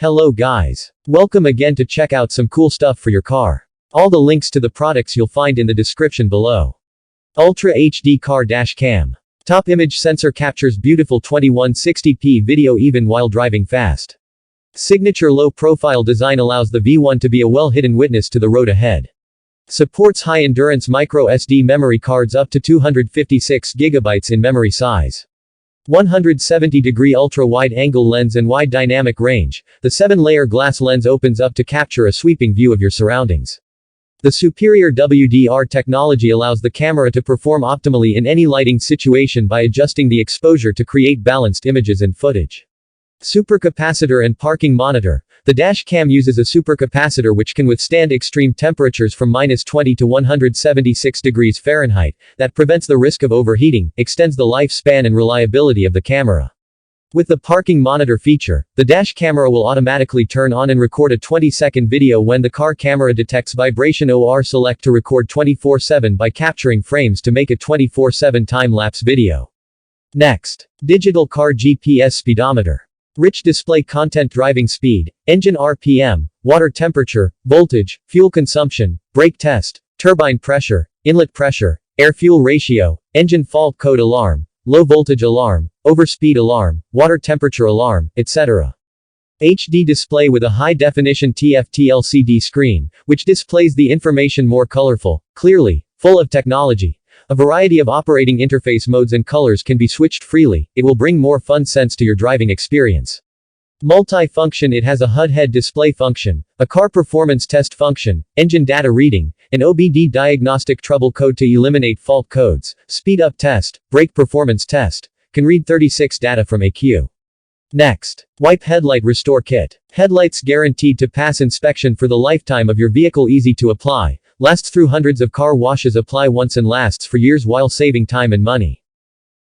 Hello guys. Welcome again to check out some cool stuff for your car. All the links to the products you'll find in the description below. Ultra HD Car Dash Cam. Top image sensor captures beautiful 2160p video even while driving fast. Signature low profile design allows the V1 to be a well-hidden witness to the road ahead. Supports high-endurance micro SD memory cards up to 256 GB in memory size. 170-degree ultra-wide-angle lens and wide dynamic range. The 7-layer glass lens opens up to capture a sweeping view of your surroundings. The superior WDR technology allows the camera to perform optimally in any lighting situation by adjusting the exposure to create balanced images and footage. Supercapacitor and parking monitor. The dash cam uses a supercapacitor which can withstand extreme temperatures from -20 to 176 degrees Fahrenheit, that prevents the risk of overheating, extends the lifespan and reliability of the camera. With the parking monitor feature, the dash camera will automatically turn on and record a 20-second video when the car camera detects vibration or select to record 24/7 by capturing frames to make a 24/7 time-lapse video. Next, digital car GPS speedometer. Rich display content: driving speed, engine RPM, water temperature, voltage, fuel consumption, brake test, turbine pressure, inlet pressure, air-fuel ratio, engine fault code alarm, low voltage alarm, overspeed alarm, water temperature alarm, etc. HD display with a high-definition TFT LCD screen, which displays the information more colorful, clearly, full of technology. A variety of operating interface modes and colors can be switched freely. It will bring more fun sense to your driving experience. Multi-function. It has a HUD head display function, a car performance test function, engine data reading, an OBD diagnostic trouble code to eliminate fault codes, speed up test, brake performance test, can read 36 data from AQ. Next, wipe headlight restore kit. Headlights guaranteed to pass inspection for the lifetime of your vehicle. Easy to apply. Lasts through hundreds of car washes. Apply once and lasts for years while saving time and money.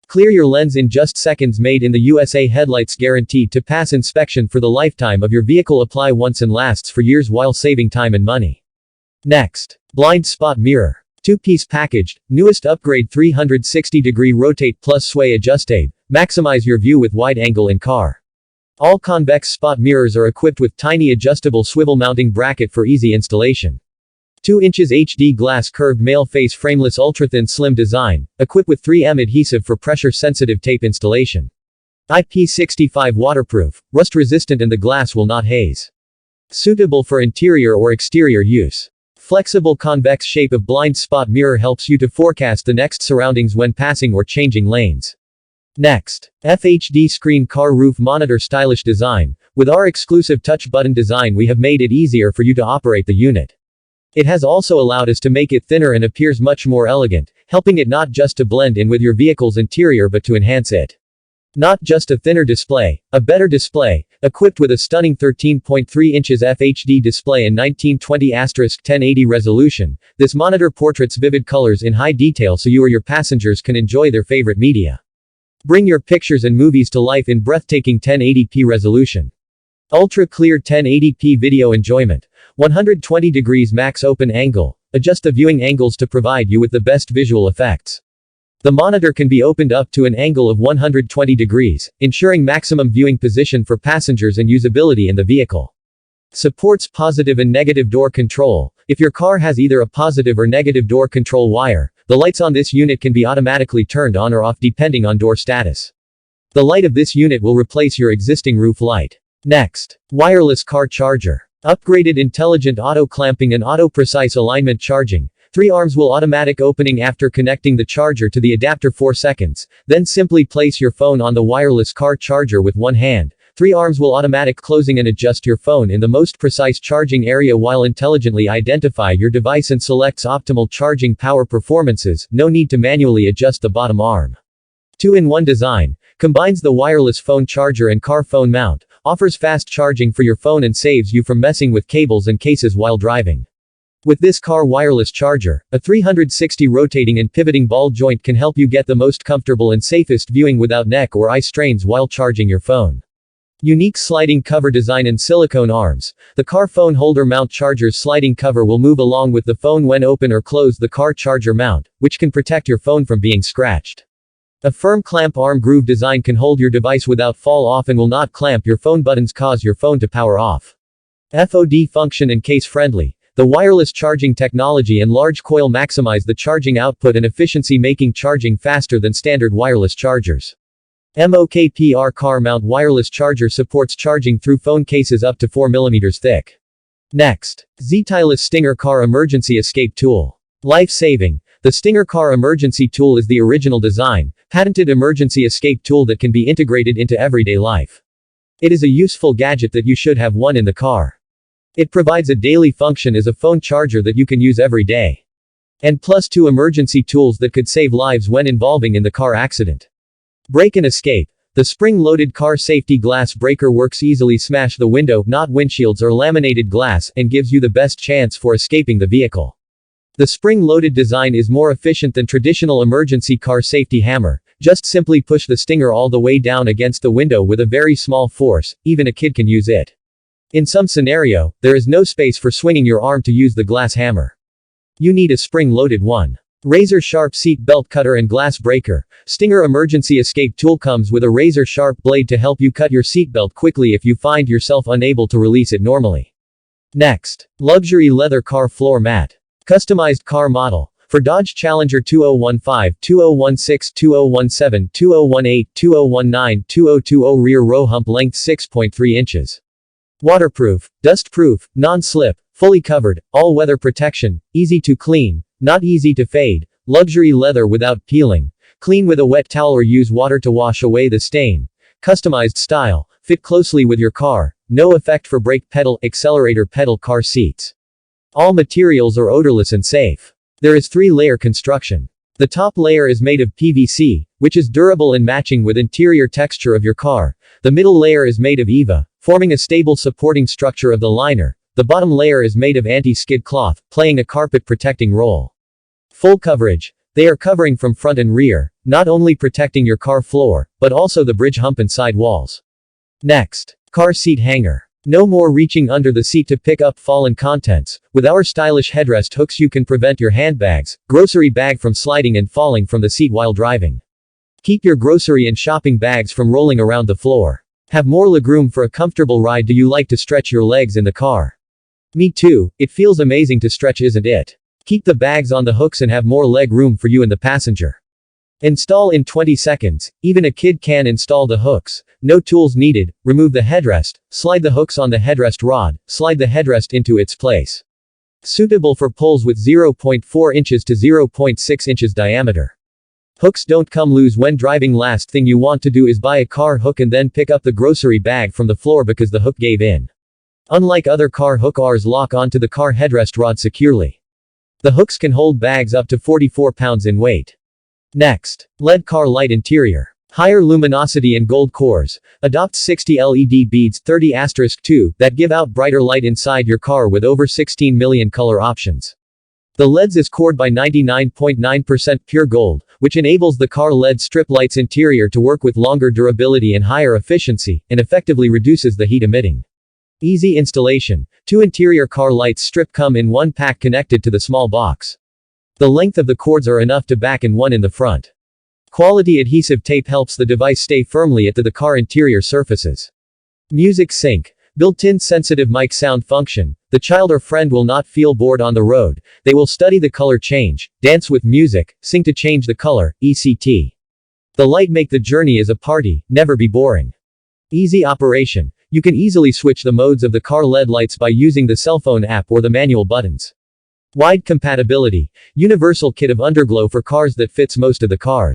Clear your lens in just seconds. Made in the USA. Headlights guaranteed to pass inspection for the lifetime of your vehicle. Apply once and lasts for years while saving time and money. Next, blind spot mirror. 2-piece packaged, newest upgrade 360-degree rotate plus sway adjustable. Maximize your view with wide angle in car. All convex spot mirrors are equipped with tiny adjustable swivel mounting bracket for easy installation. 2 inches HD glass curved male face frameless ultra-thin slim design, equipped with 3M adhesive for pressure-sensitive tape installation. IP65 waterproof, rust-resistant and the glass will not haze. Suitable for interior or exterior use. Flexible convex shape of blind spot mirror helps you to forecast the next surroundings when passing or changing lanes. Next, FHD screen car roof monitor. Stylish design. With our exclusive touch button design we have made it easier for you to operate the unit. It has also allowed us to make it thinner and appears much more elegant, helping it not just to blend in with your vehicle's interior but to enhance it. Not just a thinner display, a better display, equipped with a stunning 13.3 inches FHD display and 1920*1080 resolution. This monitor portraits vivid colors in high detail so you or your passengers can enjoy their favorite media. Bring your pictures and movies to life in breathtaking 1080p resolution. Ultra clear 1080p video enjoyment. 120 degrees max open angle. Adjust the viewing angles to provide you with the best visual effects. The monitor can be opened up to an angle of 120 degrees, ensuring maximum viewing position for passengers and usability in the vehicle. Supports positive and negative door control. If your car has either a positive or negative door control wire, the lights on this unit can be automatically turned on or off depending on door status. The light of this unit will replace your existing roof light. Next, wireless car charger. Upgraded intelligent auto clamping and auto precise alignment charging. 3 arms will automatic opening after connecting the charger to the adapter 4 seconds. Then simply place your phone on the wireless car charger with one hand. 3 arms will automatic closing and adjust your phone in the most precise charging area while intelligently identify your device and selects optimal charging power performances. No need to manually adjust the bottom arm. 2-in-1 design. Combines the wireless phone charger and car phone mount. Offers fast charging for your phone and saves you from messing with cables and cases while driving. With this car wireless charger, a 360 rotating and pivoting ball joint can help you get the most comfortable and safest viewing without neck or eye strains while charging your phone. Unique sliding cover design and silicone arms. The car phone holder mount charger's sliding cover will move along with the phone when open or close the car charger mount, which can protect your phone from being scratched. A firm clamp arm groove design can hold your device without fall off and will not clamp your phone buttons cause your phone to power off. FOD function and case friendly. The wireless charging technology and large coil maximize the charging output and efficiency, making charging faster than standard wireless chargers. MOKPR car mount wireless charger supports charging through phone cases up to 4 mm thick. Next. ZTylus Stinger Car Emergency Escape Tool. Life-saving. The Stinger Car Emergency Tool is the original design, patented emergency escape tool that can be integrated into everyday life. It is a useful gadget that you should have one in the car. It provides a daily function as a phone charger that you can use every day. And plus 2 emergency tools that could save lives when involving in the car accident. Brake and escape. The spring-loaded car safety glass breaker works easily. Smash the window, not windshields or laminated glass, and gives you the best chance for escaping the vehicle. The spring-loaded design is more efficient than traditional emergency car safety hammer. Just simply push the Stinger all the way down against the window with a very small force, even a kid can use it. In some scenario, there is no space for swinging your arm to use the glass hammer. You need a spring-loaded one. Razor-sharp seat belt cutter and glass breaker. Stinger Emergency Escape Tool comes with a razor-sharp blade to help you cut your seatbelt quickly if you find yourself unable to release it normally. Next. Luxury leather car floor mat. Customized car model. For Dodge Challenger 2015, 2016, 2017, 2018, 2019, 2020 rear row hump length 6.3 inches. Waterproof, dust-proof, non-slip, fully covered, all-weather protection, easy to clean, not easy to fade, luxury leather without peeling, clean with a wet towel or use water to wash away the stain, customized style, fit closely with your car, no effect for brake pedal, accelerator pedal car seats. All materials are odorless and safe. There is 3-layer construction. The top layer is made of PVC, which is durable and matching with interior texture of your car. The middle layer is made of EVA, forming a stable supporting structure of the liner. The bottom layer is made of anti-skid cloth, playing a carpet protecting role. Full coverage. They are covering from front and rear, not only protecting your car floor, but also the bridge hump and side walls. Next. Car seat hanger. No more reaching under the seat to pick up fallen contents. With our stylish headrest hooks you can prevent your handbags, grocery bag from sliding and falling from the seat while driving. Keep your grocery and shopping bags from rolling around the floor. Have more legroom for a comfortable ride. Do you like to stretch your legs in the car? Me too, it feels amazing to stretch, isn't it? Keep the bags on the hooks and have more leg room for you and the passenger. Install in 20 seconds, even a kid can install the hooks. No tools needed. Remove the headrest, slide the hooks on the headrest rod, slide the headrest into its place. Suitable for poles with 0.4 inches to 0.6 inches diameter. Hooks don't come loose when driving. Last thing you want to do is buy a car hook and then pick up the grocery bag from the floor because the hook gave in. Unlike other car hook, ours lock onto the car headrest rod securely. The hooks can hold bags up to 44 pounds in weight. Next. LED car light interior. Higher luminosity and gold cores. Adopt 60 LED beads 30*2 that give out brighter light inside your car with over 16 million color options. The LEDs is cored by 99.9% pure gold, which enables the car LED strip lights interior to work with longer durability and higher efficiency, and effectively reduces the heat emitting. Easy installation. 2 interior car lights strip come in one pack connected to the small box. The length of the cords are enough to back in one in the front. Quality adhesive tape helps the device stay firmly at the car interior surfaces. Music sync. Built-in sensitive mic sound function. The child or friend will not feel bored on the road. They will study the color change, dance with music, sing to change the color, etc. The light make the journey as a party, never be boring. Easy operation. You can easily switch the modes of the car LED lights by using the cell phone app or the manual buttons. Wide compatibility. Universal kit of underglow for cars that fits most of the cars.